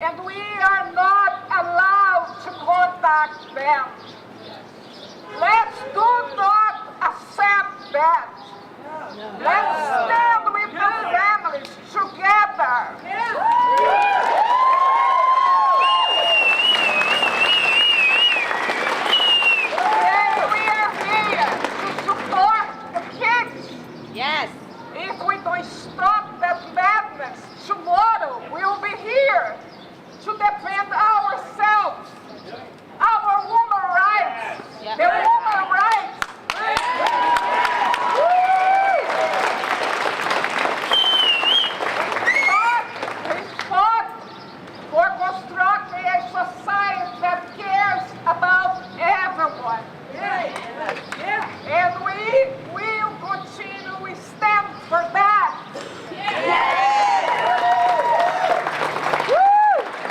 and we are not allowed to contact them. Let's do not accept that. Let's stand with the families together. And we are here to support the kids. Yes. If we don't stop that madness, tomorrow we will be here to defend ourselves, our woman rights, the woman rights. We fought for constructing a society that cares about everyone. And we will continue to stand for that.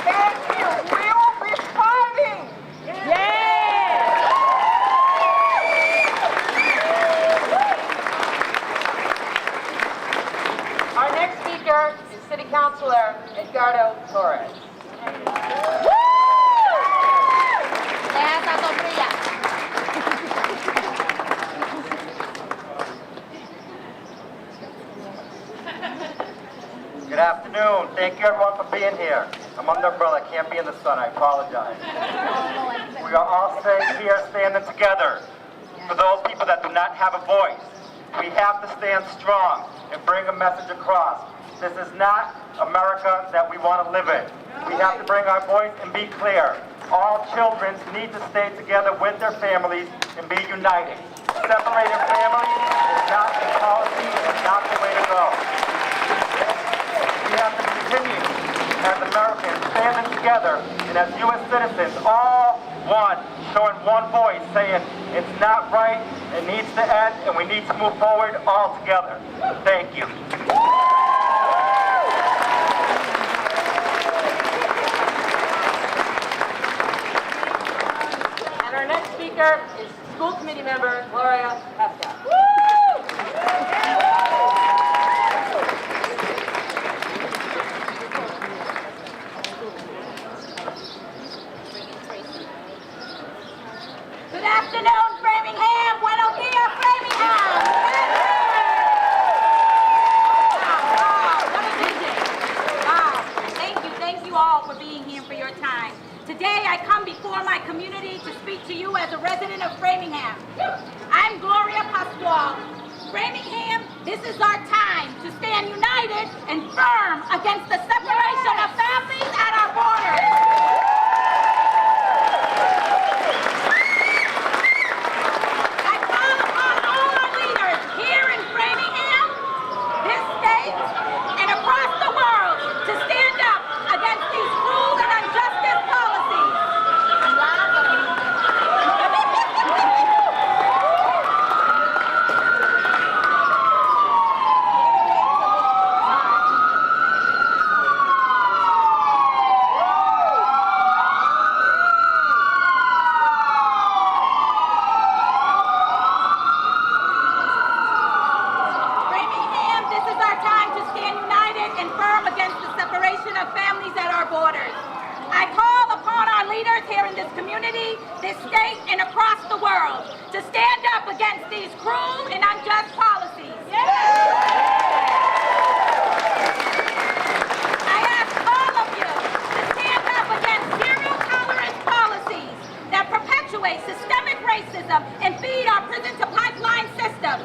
Thank you. We will be fighting. Our next speaker is City Councilor Edgardo Torres. Good afternoon. Thank you everyone for being here. I'm under umbrella. I can't be in the sun. I apologize. We are all here standing together for those people that do not have a voice. We have to stand strong and bring a message across. This is not America that we want to live in. We have to bring our voice and be clear. All children need to stay together with their families and be united. Separating families is not a policy, it's not the way to go. We have to continue as Americans standing together and as U.S. citizens, all one, showing one voice, saying it's not right, it needs to end, and we need to move forward all together. Thank you. And our next speaker is School Committee Member Gloria Pesca. Good afternoon, Framingham. Buenos dias, Framingham. What a vision. Wow. Thank you all for being here for your time. Today I come before my community to speak to you as a resident of Framingham. I'm Gloria Pascual. Framingham, this is our time to stand united and firm against the separation of families at our borders. This state and across the world to stand up against these cruel and unjust policies. I ask all of you to stand up against zero-tolerance policies that perpetuate systemic racism and feed our prison-to-pipeline systems.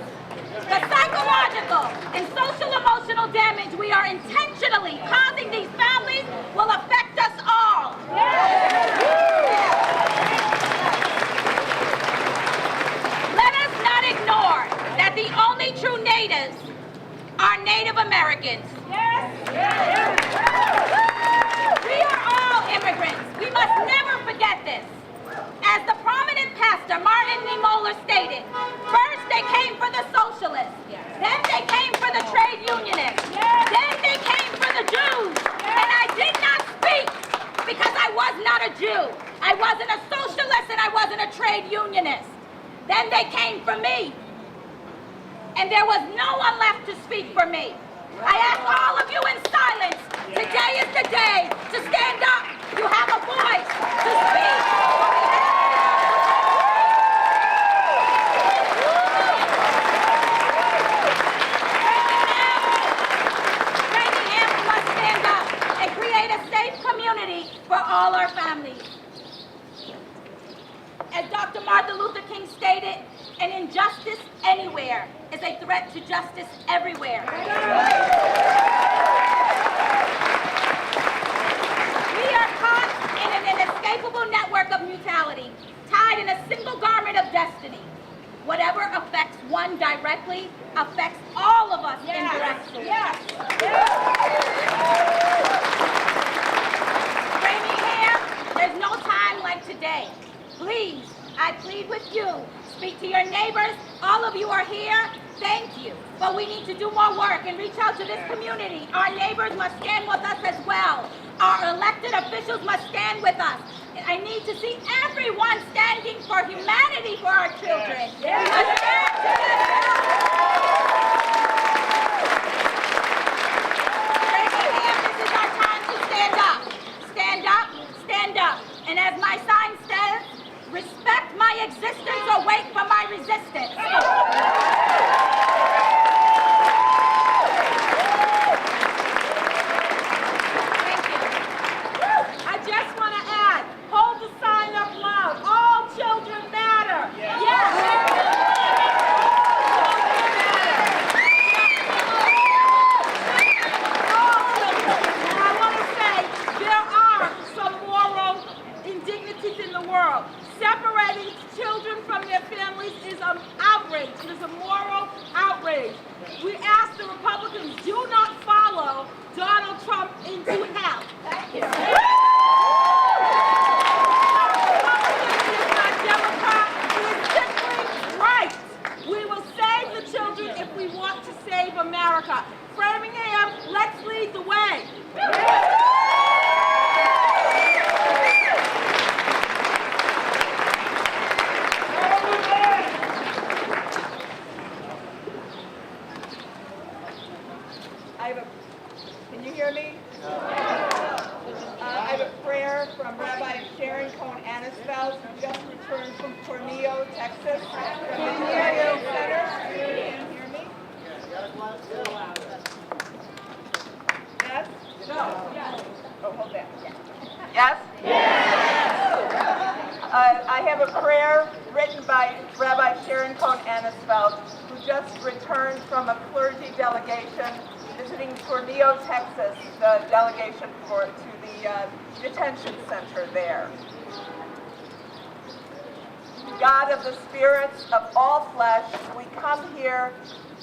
The psychological and social-emotional damage we are intentionally causing these families will affect us all. Ignore that the only true natives are Native Americans. We are all immigrants. We must never forget this. As the prominent pastor Martin Niemöller stated, first they came for the socialists, then they came for the trade unionists, then they came for the Jews. And I did not speak because I was not a Jew. I wasn't a socialist and I wasn't a trade unionist. Then they came for me. And there was no one left to speak for me. I ask all of you in silence Today is the day to stand up. You have a voice to speak. Framingham must stand up and create a safe community for all our families. As Dr. Martin Luther King stated, an injustice anywhere is a threat to justice everywhere. We are caught in an inescapable network of mutuality, tied in a single garment of destiny. Whatever affects one directly affects all of us indirectly. Framingham, there's no time like today. Please, I plead with you, speak to your neighbors. All of you are here. Thank you. But we need to do more work and reach out to this community. Our neighbors must stand with us as well. Our elected officials must stand with us. I need to see everyone standing for humanity for our children. We must stand together. Framingham, this is our time to stand up. Stand up, stand up. And as my sign says, respect my existence or wait for my resistance. Thank you. I just want to add, hold the sign up loud. All children matter. Yes. All children. And I want to say, there are some moral indignities in the world. Separating children from their families is an outrage. It is a moral outrage. We ask the Republicans, do not follow Donald Trump into hell. Thank you. Republican is not Democrat. It is simply right. We will save the children if we want to save America. Framingham, let's lead the way. Can you hear me? I have a prayer from Rabbi Sharon Cohn-Annisfeld, who just returned from Tornillo, Texas, from the Tornillo Center. Can you hear me? Yes? No. Oh, hold that. Yes? I have a prayer written by Rabbi Sharon Cohn-Annisfeld, who just returned from a clergy delegation visiting Tornillo, Texas, the delegation to the detention center there. God of the spirits of all flesh, we come here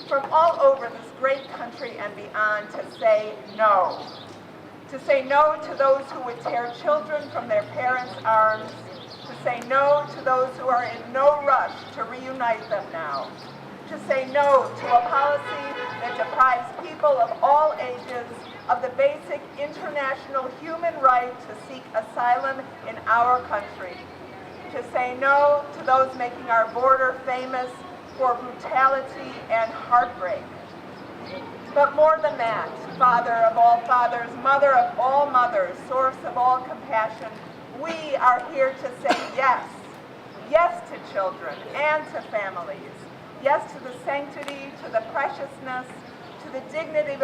from all over this great country and beyond to say no. To say no to those who would tear children from their parents' arms. To say no to those who are in no rush to reunite them now. To say no to a policy that deprives people of all ages of the basic international human right to seek asylum in our country. To say no to those making our border famous for brutality and heartbreak. But more than that, Father of all fathers, Mother of all mothers, source of all compassion, we are here to say yes. Yes to children and to families. Yes to the sanctity, to the preciousness, to the dignity of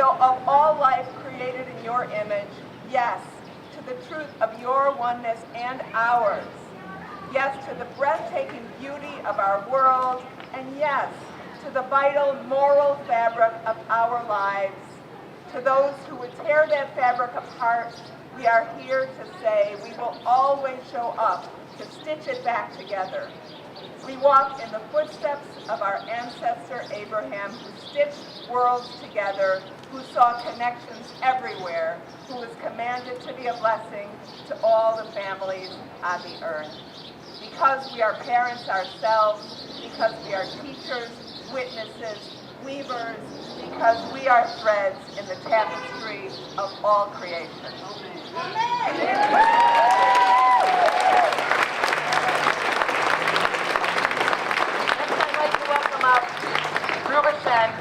all life created in your image. Yes to the truth of your oneness and ours. Yes to the breathtaking beauty of our world. And yes to the vital moral fabric of our lives. To those who would tear that fabric apart, we are here to say we will always show up to stitch it back together. We walk in the footsteps of our ancestor Abraham, who stitched worlds together, who saw connections everywhere, who was commanded to be a blessing to all the families on the earth. Because we are parents ourselves, because we are teachers, witnesses, weavers, because we are threads in the tapestry of all creation.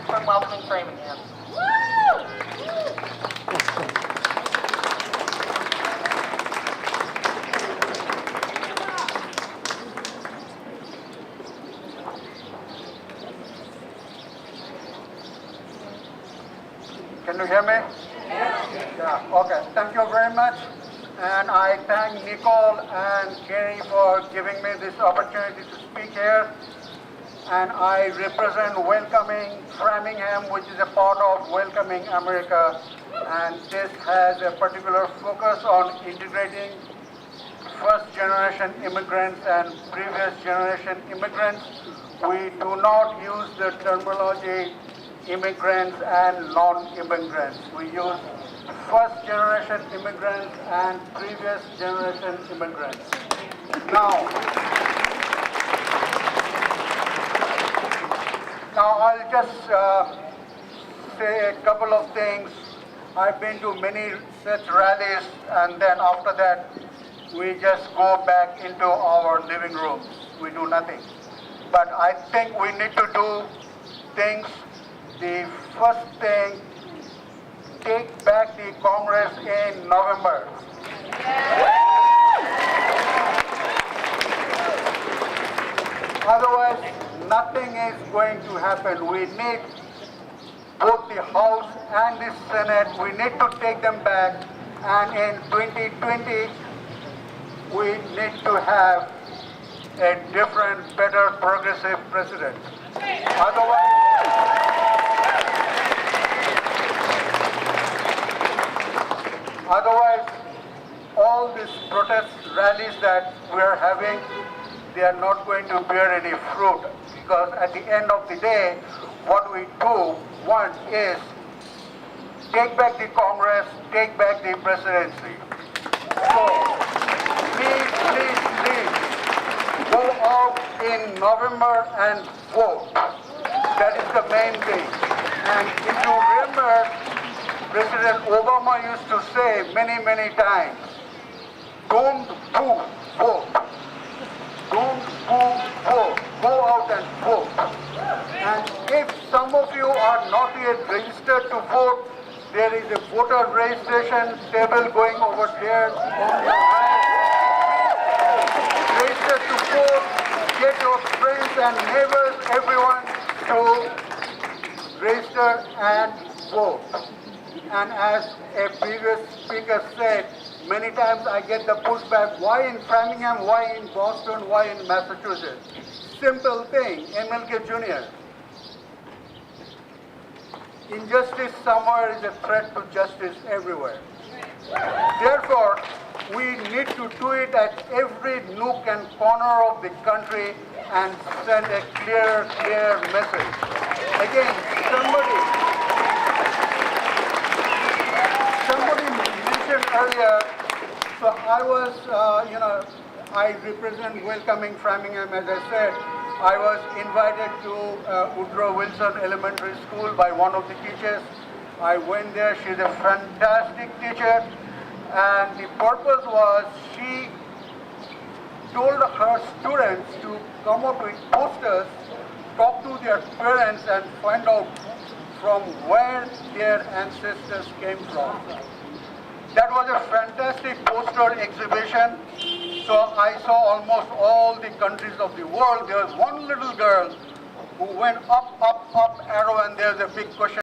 From Welcoming Framingham. you hear me? Yeah, okay. Thank you very much. And I thank Nicole and Gary for giving me this opportunity to speak here. And I represent Welcoming Framingham, which is a part of Welcoming America. And this has a particular focus on integrating first-generation immigrants and previous generation immigrants. We do not use the terminology immigrants and non-immigrants. We use first-generation immigrants and previous generation immigrants. Now I'll just say a couple of things. I've been to many such rallies, and then after that, we just go back into our living rooms. We do nothing. But I think we need to do things. The first thing, take back the Congress in November. Otherwise, nothing is going to happen. We need both the House and the Senate. We need to take them back. And in 2020, we need to have a different, better, progressive president. Otherwise, all these protest rallies that we are having, they are not going to bear any fruit, because at the end of the day, what we do want is take back the Congress, take back the presidency. So, please, go out in November and vote. That is the main thing. And if you remember, President Obama used to say many, many times, don't boo, vote. Don't boo, vote. Go out and vote. And if some of you are not yet registered to vote, there is a voter registration table going over there on your right. Register to vote. Get your friends and neighbors, everyone, to register and vote. And as a previous speaker said, many times I get the pushback, why in Framingham, why in Boston, why in Massachusetts? Simple thing, MLK Jr. Injustice somewhere is a threat to justice everywhere. Therefore, we need to do it at every nook and corner of the country and send a clear message. Again, somebody mentioned earlier, so I was, I represent Welcoming Framingham, as I said. I was invited to Woodrow Wilson Elementary School by one of the teachers. I went there. She's a fantastic teacher. And the purpose was she told her students to come up with posters, talk to their parents, and find out from where their ancestors came from. That was a fantastic poster exhibition. So I saw almost all the countries of the world. There was one little girl who went up, arrow, and there's a big question.